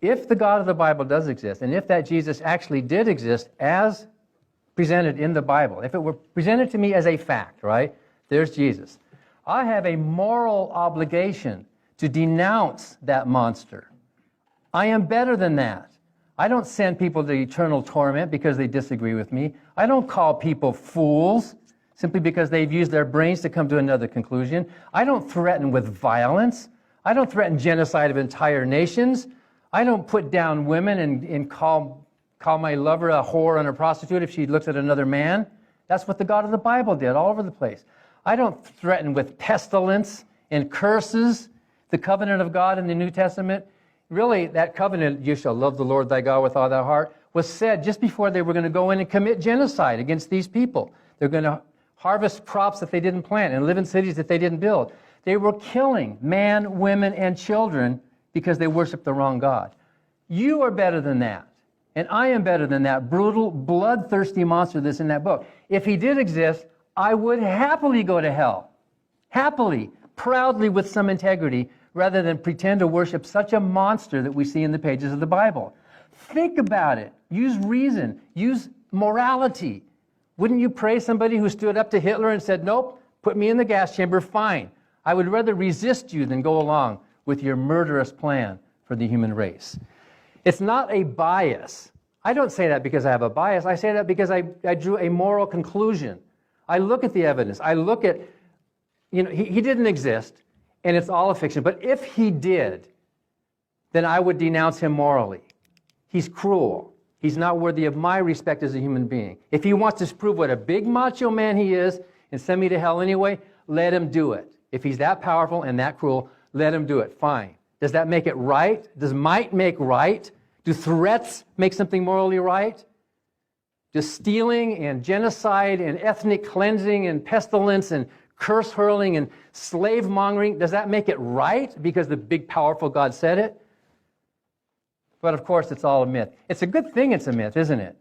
if the God of the Bible does exist, and if that Jesus actually did exist as presented in the Bible, if it were presented to me as a fact, right? There's Jesus. I have a moral obligation to denounce that monster. I am better than that. I don't send people to eternal torment because they disagree with me. I don't call people fools simply because they've used their brains to come to another conclusion. I don't threaten with violence. I don't threaten genocide of entire nations. I don't put down women and call my lover a whore and a prostitute if she looks at another man. That's what the God of the Bible did all over the place. I don't threaten with pestilence and curses. The covenant of God in the New Testament, really, that covenant, you shall love the Lord thy God with all thy heart, was said just before they were going to go in and commit genocide against these people. They're going to harvest crops that they didn't plant and live in cities that they didn't build. They were killing man, women, and children because they worshiped the wrong God. You are better than that. And I am better than that brutal, bloodthirsty monster that's in that book. If he did exist, I would happily go to hell. Happily, proudly, with some integrity, rather than pretend to worship such a monster that we see in the pages of the Bible. Think about it. Use reason. Use morality. Wouldn't you praise somebody who stood up to Hitler and said, nope, put me in the gas chamber, fine. I would rather resist you than go along with your murderous plan for the human race. It's not a bias. I don't say that because I have a bias. I say that because I drew a moral conclusion. I look at the evidence. I look at, he didn't exist, and it's all a fiction. But if he did, then I would denounce him morally. He's cruel. He's not worthy of my respect as a human being. If he wants to prove what a big macho man he is and send me to hell anyway, let him do it. If he's that powerful and that cruel, let him do it. Fine. Does that make it right? Does might make right? Do threats make something morally right? Does stealing and genocide and ethnic cleansing and pestilence and curse hurling and slave mongering, does that make it right because the big powerful God said it? But of course, it's all a myth. It's a good thing it's a myth, isn't it?